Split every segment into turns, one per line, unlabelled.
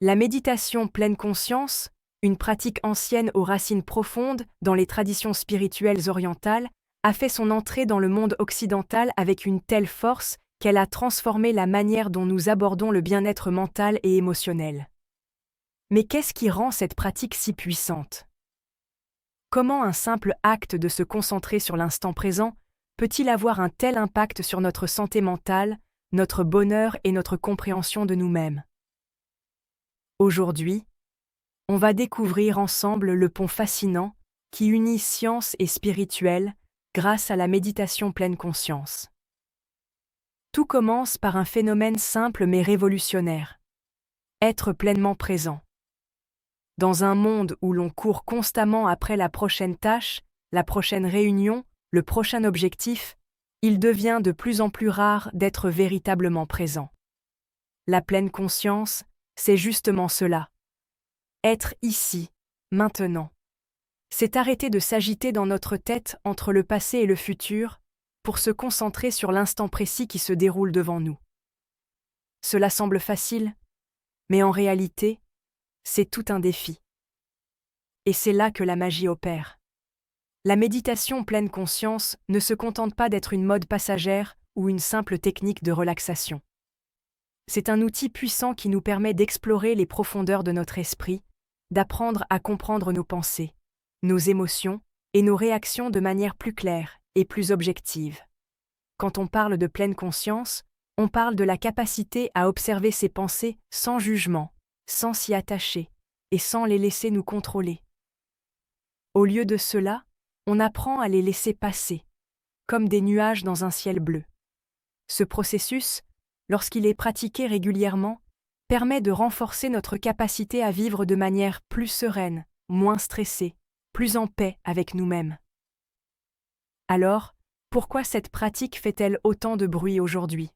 La méditation pleine conscience, une pratique ancienne aux racines profondes dans les traditions spirituelles orientales, a fait son entrée dans le monde occidental avec une telle force qu'elle a transformé la manière dont nous abordons le bien-être mental et émotionnel. Mais qu'est-ce qui rend cette pratique si puissante? Comment un simple acte de se concentrer sur l'instant présent peut-il avoir un tel impact sur notre santé mentale, notre bonheur et notre compréhension de nous-mêmes? Aujourd'hui, on va découvrir ensemble le pont fascinant qui unit science et spirituel grâce à la méditation pleine conscience. Tout commence par un phénomène simple mais révolutionnaire. Être pleinement présent. Dans un monde où l'on court constamment après la prochaine tâche, la prochaine réunion, le prochain objectif, il devient de plus en plus rare d'être véritablement présent. La pleine conscience, c'est justement cela. Être ici, maintenant. C'est arrêter de s'agiter dans notre tête entre le passé et le futur pour se concentrer sur l'instant précis qui se déroule devant nous. Cela semble facile, mais en réalité, c'est tout un défi. Et c'est là que la magie opère. La méditation pleine conscience ne se contente pas d'être une mode passagère ou une simple technique de relaxation. C'est un outil puissant qui nous permet d'explorer les profondeurs de notre esprit, d'apprendre à comprendre nos pensées, nos émotions et nos réactions de manière plus claire et plus objective. Quand on parle de pleine conscience, on parle de la capacité à observer ses pensées sans jugement, sans s'y attacher et sans les laisser nous contrôler. Au lieu de cela, on apprend à les laisser passer, comme des nuages dans un ciel bleu. Ce processus, lorsqu'il est pratiqué régulièrement, permet de renforcer notre capacité à vivre de manière plus sereine, moins stressée, plus en paix avec nous-mêmes. Alors, pourquoi cette pratique fait-elle autant de bruit aujourd'hui?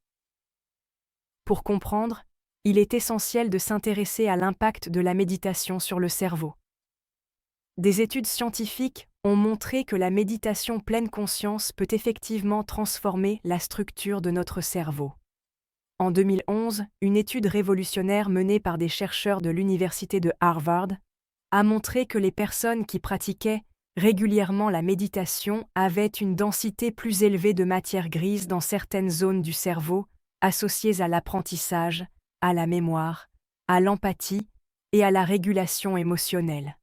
Pour comprendre, il est essentiel de s'intéresser à l'impact de la méditation sur le cerveau. Des études scientifiques ont montré que la méditation pleine conscience peut effectivement transformer la structure de notre cerveau. En 2011, une étude révolutionnaire menée par des chercheurs de l'université de Harvard a montré que les personnes qui pratiquaient régulièrement la méditation avaient une densité plus élevée de matière grise dans certaines zones du cerveau associées à l'apprentissage, à la mémoire, à l'empathie et à la régulation émotionnelle.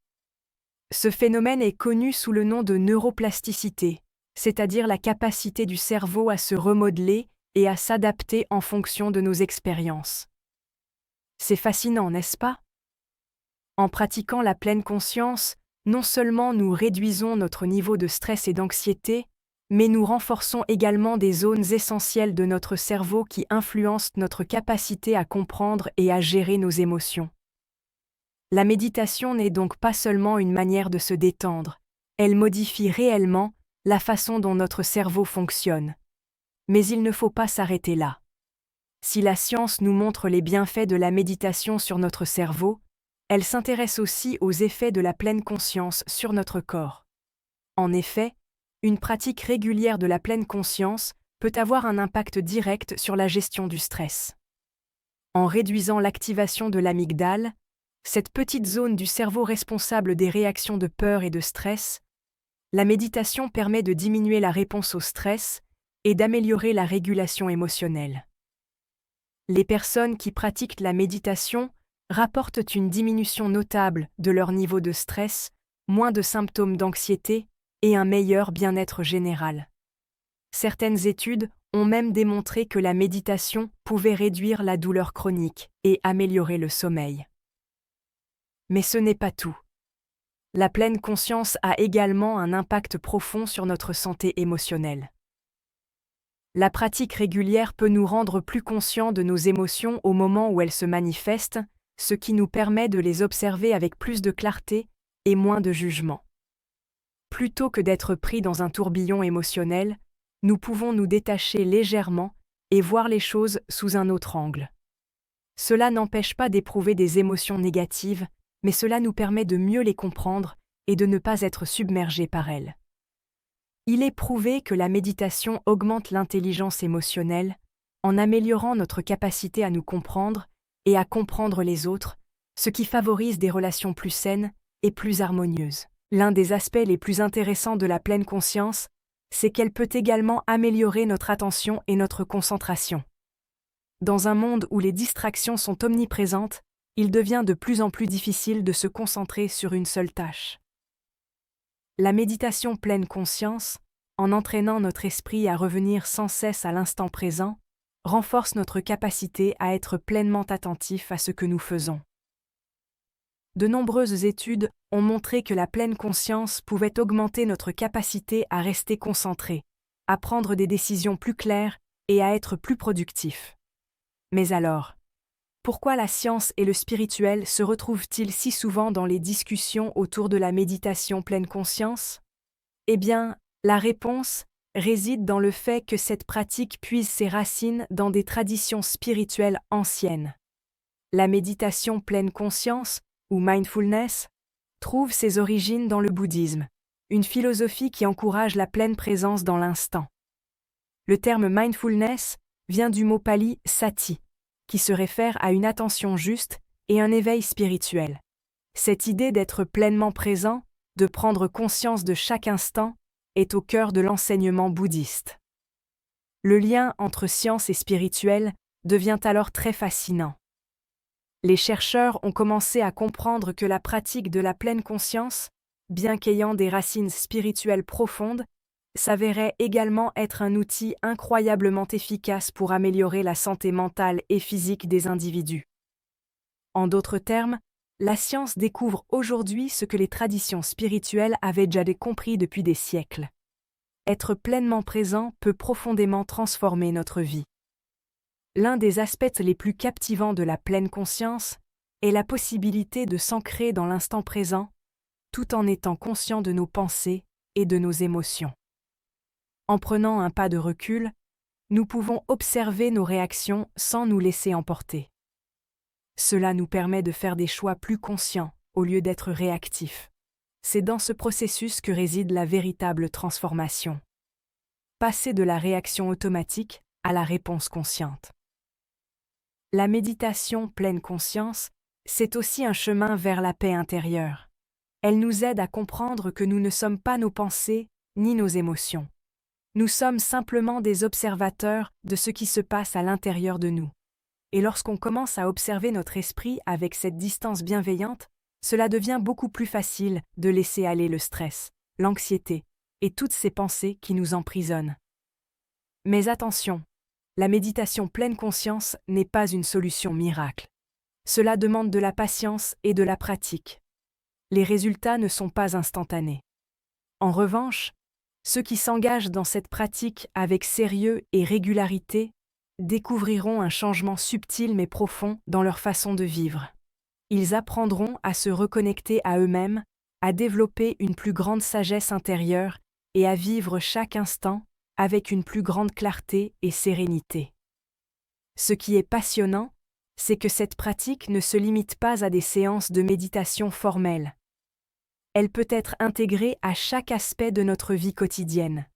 Ce phénomène est connu sous le nom de neuroplasticité, c'est-à-dire la capacité du cerveau à se remodeler et à s'adapter en fonction de nos expériences. C'est fascinant, n'est-ce pas? En pratiquant la pleine conscience, non seulement nous réduisons notre niveau de stress et d'anxiété, mais nous renforçons également des zones essentielles de notre cerveau qui influencent notre capacité à comprendre et à gérer nos émotions. La méditation n'est donc pas seulement une manière de se détendre, elle modifie réellement la façon dont notre cerveau fonctionne. Mais il ne faut pas s'arrêter là. Si la science nous montre les bienfaits de la méditation sur notre cerveau, elle s'intéresse aussi aux effets de la pleine conscience sur notre corps. En effet, une pratique régulière de la pleine conscience peut avoir un impact direct sur la gestion du stress. En réduisant l'activation de l'amygdale, cette petite zone du cerveau responsable des réactions de peur et de stress, la méditation permet de diminuer la réponse au stress et d'améliorer la régulation émotionnelle. Les personnes qui pratiquent la méditation rapportent une diminution notable de leur niveau de stress, moins de symptômes d'anxiété et un meilleur bien-être général. Certaines études ont même démontré que la méditation pouvait réduire la douleur chronique et améliorer le sommeil. Mais ce n'est pas tout. La pleine conscience a également un impact profond sur notre santé émotionnelle. La pratique régulière peut nous rendre plus conscients de nos émotions au moment où elles se manifestent, ce qui nous permet de les observer avec plus de clarté et moins de jugement. Plutôt que d'être pris dans un tourbillon émotionnel, nous pouvons nous détacher légèrement et voir les choses sous un autre angle. Cela n'empêche pas d'éprouver des émotions négatives, mais cela nous permet de mieux les comprendre et de ne pas être submergés par elles. Il est prouvé que la méditation augmente l'intelligence émotionnelle en améliorant notre capacité à nous comprendre et à comprendre les autres, ce qui favorise des relations plus saines et plus harmonieuses. L'un des aspects les plus intéressants de la pleine conscience, c'est qu'elle peut également améliorer notre attention et notre concentration. Dans un monde où les distractions sont omniprésentes, il devient de plus en plus difficile de se concentrer sur une seule tâche. La méditation pleine conscience, en entraînant notre esprit à revenir sans cesse à l'instant présent, renforce notre capacité à être pleinement attentif à ce que nous faisons. De nombreuses études ont montré que la pleine conscience pouvait augmenter notre capacité à rester concentré, à prendre des décisions plus claires et à être plus productifs. Mais alors, pourquoi la science et le spirituel se retrouvent-ils si souvent dans les discussions autour de la méditation pleine conscience? Eh bien, la réponse réside dans le fait que cette pratique puise ses racines dans des traditions spirituelles anciennes. La méditation pleine conscience, ou mindfulness, trouve ses origines dans le bouddhisme, une philosophie qui encourage la pleine présence dans l'instant. Le terme mindfulness vient du mot pali sati, qui se réfère à une attention juste et un éveil spirituel. Cette idée d'être pleinement présent, de prendre conscience de chaque instant, est au cœur de l'enseignement bouddhiste. Le lien entre science et spirituel devient alors très fascinant. Les chercheurs ont commencé à comprendre que la pratique de la pleine conscience, bien qu'ayant des racines spirituelles profondes, s'avérait également être un outil incroyablement efficace pour améliorer la santé mentale et physique des individus. En d'autres termes, la science découvre aujourd'hui ce que les traditions spirituelles avaient déjà compris depuis des siècles. Être pleinement présent peut profondément transformer notre vie. L'un des aspects les plus captivants de la pleine conscience est la possibilité de s'ancrer dans l'instant présent, tout en étant conscient de nos pensées et de nos émotions. En prenant un pas de recul, nous pouvons observer nos réactions sans nous laisser emporter. Cela nous permet de faire des choix plus conscients au lieu d'être réactifs. C'est dans ce processus que réside la véritable transformation. Passer de la réaction automatique à la réponse consciente. La méditation pleine conscience, c'est aussi un chemin vers la paix intérieure. Elle nous aide à comprendre que nous ne sommes pas nos pensées ni nos émotions. Nous sommes simplement des observateurs de ce qui se passe à l'intérieur de nous. Et lorsqu'on commence à observer notre esprit avec cette distance bienveillante, cela devient beaucoup plus facile de laisser aller le stress, l'anxiété et toutes ces pensées qui nous emprisonnent. Mais attention, la méditation pleine conscience n'est pas une solution miracle. Cela demande de la patience et de la pratique. Les résultats ne sont pas instantanés. En revanche, ceux qui s'engagent dans cette pratique avec sérieux et régularité découvriront un changement subtil mais profond dans leur façon de vivre. Ils apprendront à se reconnecter à eux-mêmes, à développer une plus grande sagesse intérieure et à vivre chaque instant avec une plus grande clarté et sérénité. Ce qui est passionnant, c'est que cette pratique ne se limite pas à des séances de méditation formelles. Elle peut être intégrée à chaque aspect de notre vie quotidienne.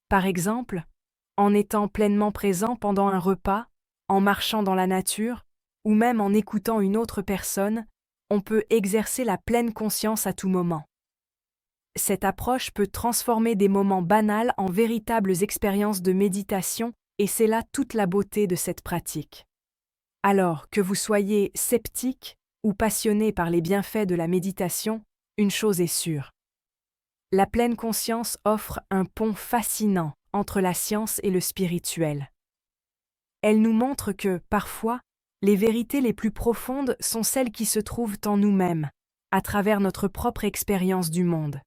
Par exemple, en étant pleinement présent pendant un repas, en marchant dans la nature, ou même en écoutant une autre personne, on peut exercer la pleine conscience à tout moment. Cette approche peut transformer des moments banals en véritables expériences de méditation, et c'est là toute la beauté de cette pratique. Alors, que vous soyez sceptique ou passionné par les bienfaits de la méditation, une chose est sûre. La pleine conscience offre un pont fascinant entre la science et le spirituel. Elle nous montre que, parfois, les vérités les plus profondes sont celles qui se trouvent en nous-mêmes, à travers notre propre expérience du monde.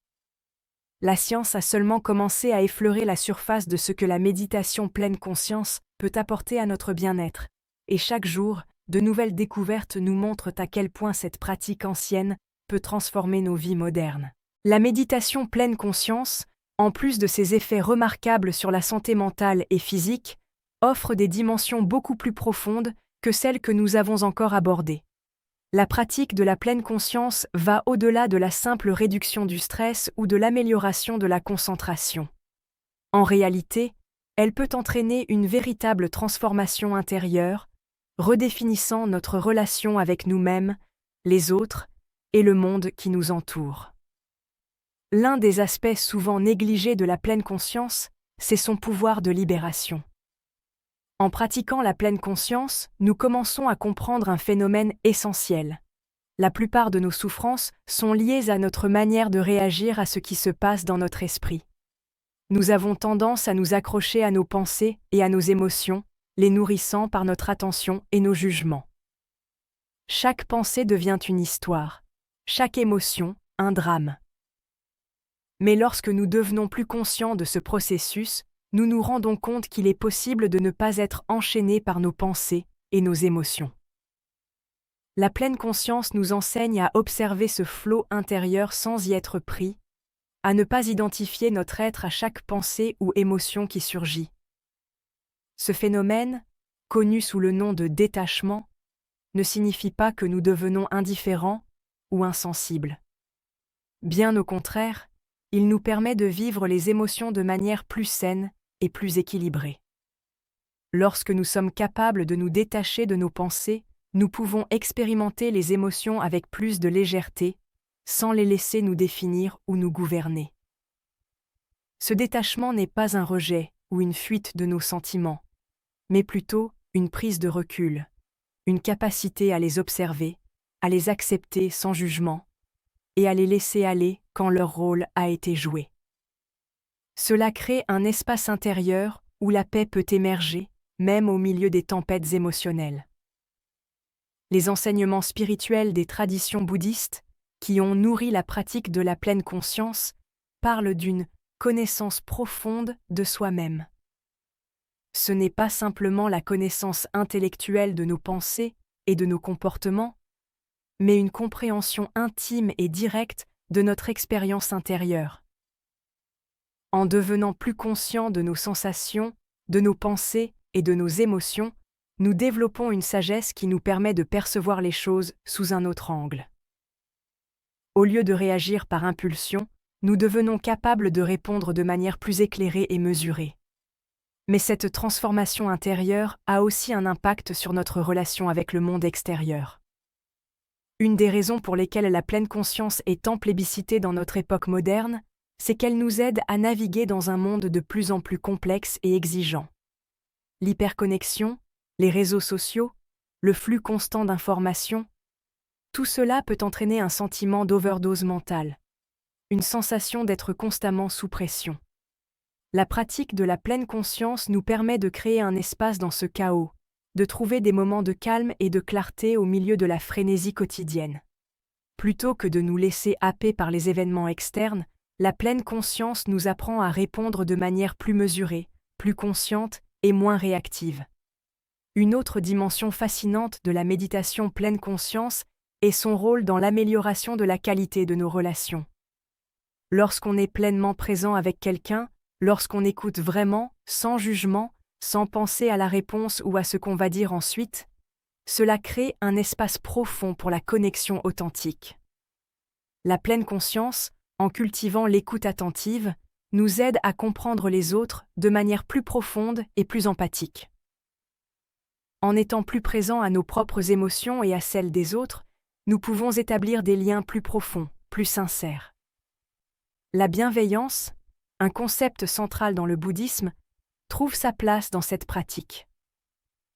La science a seulement commencé à effleurer la surface de ce que la méditation pleine conscience peut apporter à notre bien-être, et chaque jour, de nouvelles découvertes nous montrent à quel point cette pratique ancienne peut transformer nos vies modernes. La méditation pleine conscience, en plus de ses effets remarquables sur la santé mentale et physique, offre des dimensions beaucoup plus profondes que celles que nous avons encore abordées. La pratique de la pleine conscience va au-delà de la simple réduction du stress ou de l'amélioration de la concentration. En réalité, elle peut entraîner une véritable transformation intérieure, redéfinissant notre relation avec nous-mêmes, les autres et le monde qui nous entoure. L'un des aspects souvent négligés de la pleine conscience, c'est son pouvoir de libération. En pratiquant la pleine conscience, nous commençons à comprendre un phénomène essentiel. La plupart de nos souffrances sont liées à notre manière de réagir à ce qui se passe dans notre esprit. Nous avons tendance à nous accrocher à nos pensées et à nos émotions, les nourrissant par notre attention et nos jugements. Chaque pensée devient une histoire, chaque émotion, un drame. Mais lorsque nous devenons plus conscients de ce processus, nous nous rendons compte qu'il est possible de ne pas être enchaînés par nos pensées et nos émotions. La pleine conscience nous enseigne à observer ce flot intérieur sans y être pris, à ne pas identifier notre être à chaque pensée ou émotion qui surgit. Ce phénomène, connu sous le nom de détachement, ne signifie pas que nous devenons indifférents ou insensibles. Bien au contraire, il nous permet de vivre les émotions de manière plus saine et plus équilibrée. Lorsque nous sommes capables de nous détacher de nos pensées, nous pouvons expérimenter les émotions avec plus de légèreté, sans les laisser nous définir ou nous gouverner. Ce détachement n'est pas un rejet ou une fuite de nos sentiments, mais plutôt une prise de recul, une capacité à les observer, à les accepter sans jugement, et à les laisser aller quand leur rôle a été joué. Cela crée un espace intérieur où la paix peut émerger, même au milieu des tempêtes émotionnelles. Les enseignements spirituels des traditions bouddhistes, qui ont nourri la pratique de la pleine conscience, parlent d'une connaissance profonde de soi-même. Ce n'est pas simplement la connaissance intellectuelle de nos pensées et de nos comportements, mais une compréhension intime et directe de notre expérience intérieure. En devenant plus conscients de nos sensations, de nos pensées et de nos émotions, nous développons une sagesse qui nous permet de percevoir les choses sous un autre angle. Au lieu de réagir par impulsion, nous devenons capables de répondre de manière plus éclairée et mesurée. Mais cette transformation intérieure a aussi un impact sur notre relation avec le monde extérieur. Une des raisons pour lesquelles la pleine conscience est tant plébiscitée dans notre époque moderne, c'est qu'elle nous aide à naviguer dans un monde de plus en plus complexe et exigeant. L'hyperconnexion, les réseaux sociaux, le flux constant d'informations, tout cela peut entraîner un sentiment d'overdose mentale, une sensation d'être constamment sous pression. La pratique de la pleine conscience nous permet de créer un espace dans ce chaos, de trouver des moments de calme et de clarté au milieu de la frénésie quotidienne. Plutôt que de nous laisser happer par les événements externes, la pleine conscience nous apprend à répondre de manière plus mesurée, plus consciente et moins réactive. Une autre dimension fascinante de la méditation pleine conscience est son rôle dans l'amélioration de la qualité de nos relations. Lorsqu'on est pleinement présent avec quelqu'un, lorsqu'on écoute vraiment, sans jugement, sans penser à la réponse ou à ce qu'on va dire ensuite, cela crée un espace profond pour la connexion authentique. La pleine conscience, en cultivant l'écoute attentive, nous aide à comprendre les autres de manière plus profonde et plus empathique. En étant plus présents à nos propres émotions et à celles des autres, nous pouvons établir des liens plus profonds, plus sincères. La bienveillance, un concept central dans le bouddhisme, trouve sa place dans cette pratique.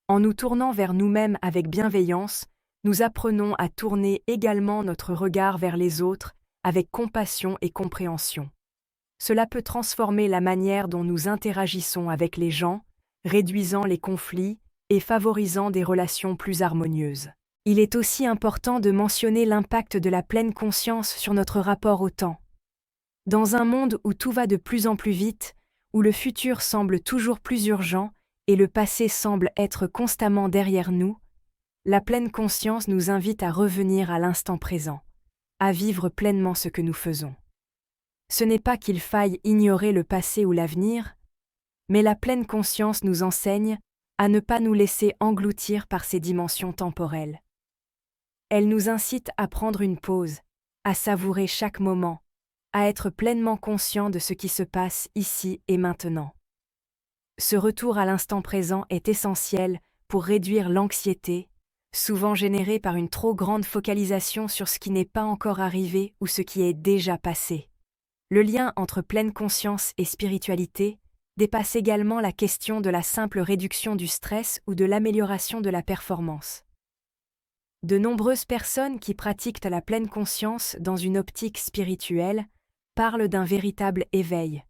En nous tournant vers nous-mêmes avec bienveillance, nous apprenons à tourner également notre regard vers les autres avec compassion et compréhension. Cela peut transformer la manière dont nous interagissons avec les gens, réduisant les conflits et favorisant des relations plus harmonieuses. Il est aussi important de mentionner l'impact de la pleine conscience sur notre rapport au temps. Dans un monde où tout va de plus en plus vite, où le futur semble toujours plus urgent et le passé semble être constamment derrière nous, la pleine conscience nous invite à revenir à l'instant présent, à vivre pleinement ce que nous faisons. Ce n'est pas qu'il faille ignorer le passé ou l'avenir, mais la pleine conscience nous enseigne à ne pas nous laisser engloutir par ces dimensions temporelles. Elle nous incite à prendre une pause, à savourer chaque moment, à être pleinement conscient de ce qui se passe ici et maintenant. Ce retour à l'instant présent est essentiel pour réduire l'anxiété, souvent générée par une trop grande focalisation sur ce qui n'est pas encore arrivé ou ce qui est déjà passé. Le lien entre pleine conscience et spiritualité dépasse également la question de la simple réduction du stress ou de l'amélioration de la performance. De nombreuses personnes qui pratiquent la pleine conscience dans une optique spirituelle parlent d'un véritable éveil.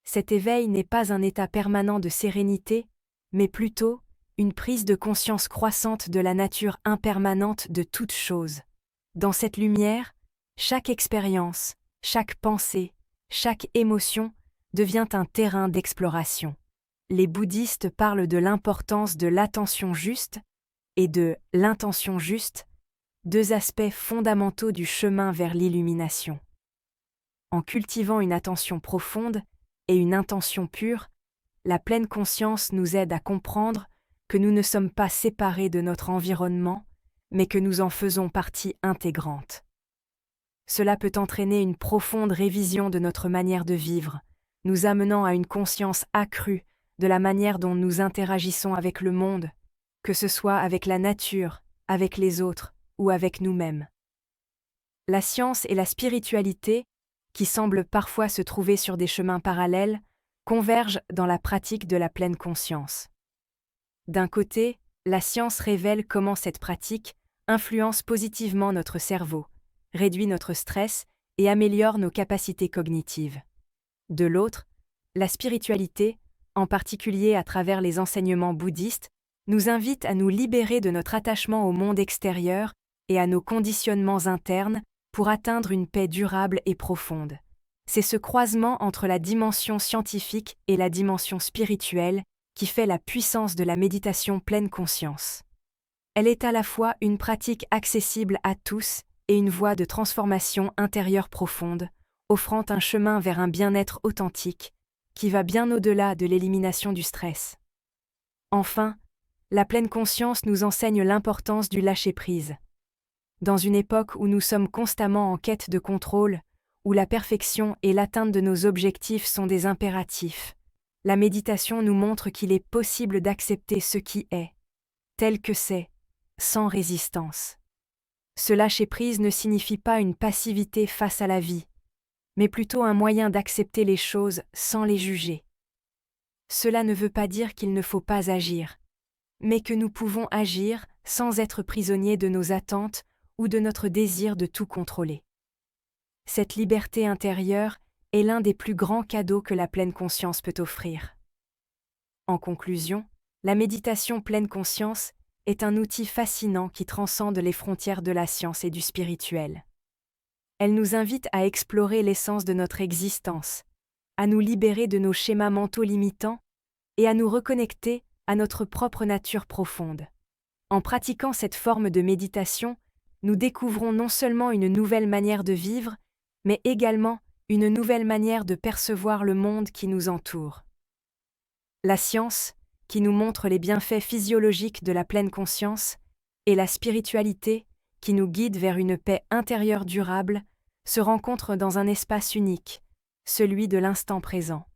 Cet éveil n'est pas un état permanent de sérénité, mais plutôt une prise de conscience croissante de la nature impermanente de toute chose. Dans cette lumière, chaque expérience, chaque pensée, chaque émotion devient un terrain d'exploration. Les bouddhistes parlent de l'importance de l'attention juste et de l'intention juste, deux aspects fondamentaux du chemin vers l'illumination. En cultivant une attention profonde et une intention pure, la pleine conscience nous aide à comprendre que nous ne sommes pas séparés de notre environnement, mais que nous en faisons partie intégrante. Cela peut entraîner une profonde révision de notre manière de vivre, nous amenant à une conscience accrue de la manière dont nous interagissons avec le monde, que ce soit avec la nature, avec les autres ou avec nous-mêmes. La science et la spiritualité, qui semblent parfois se trouver sur des chemins parallèles, convergent dans la pratique de la pleine conscience. D'un côté, la science révèle comment cette pratique influence positivement notre cerveau, réduit notre stress et améliore nos capacités cognitives. De l'autre, la spiritualité, en particulier à travers les enseignements bouddhistes, nous invite à nous libérer de notre attachement au monde extérieur et à nos conditionnements internes pour atteindre une paix durable et profonde. C'est ce croisement entre la dimension scientifique et la dimension spirituelle qui fait la puissance de la méditation pleine conscience. Elle est à la fois une pratique accessible à tous et une voie de transformation intérieure profonde, offrant un chemin vers un bien-être authentique, qui va bien au-delà de l'élimination du stress. Enfin, la pleine conscience nous enseigne l'importance du lâcher-prise. Dans une époque où nous sommes constamment en quête de contrôle, où la perfection et l'atteinte de nos objectifs sont des impératifs, la méditation nous montre qu'il est possible d'accepter ce qui est, tel que c'est, sans résistance. Ce lâcher-prise ne signifie pas une passivité face à la vie, mais plutôt un moyen d'accepter les choses sans les juger. Cela ne veut pas dire qu'il ne faut pas agir, mais que nous pouvons agir sans être prisonniers de nos attentes ou de notre désir de tout contrôler. Cette liberté intérieure est l'un des plus grands cadeaux que la pleine conscience peut offrir. En conclusion, la méditation pleine conscience est un outil fascinant qui transcende les frontières de la science et du spirituel. Elle nous invite à explorer l'essence de notre existence, à nous libérer de nos schémas mentaux limitants et à nous reconnecter à notre propre nature profonde. En pratiquant cette forme de méditation, nous découvrons non seulement une nouvelle manière de vivre, mais également une nouvelle manière de percevoir le monde qui nous entoure. La science, qui nous montre les bienfaits physiologiques de la pleine conscience, et la spiritualité, qui nous guide vers une paix intérieure durable, se rencontrent dans un espace unique, celui de l'instant présent.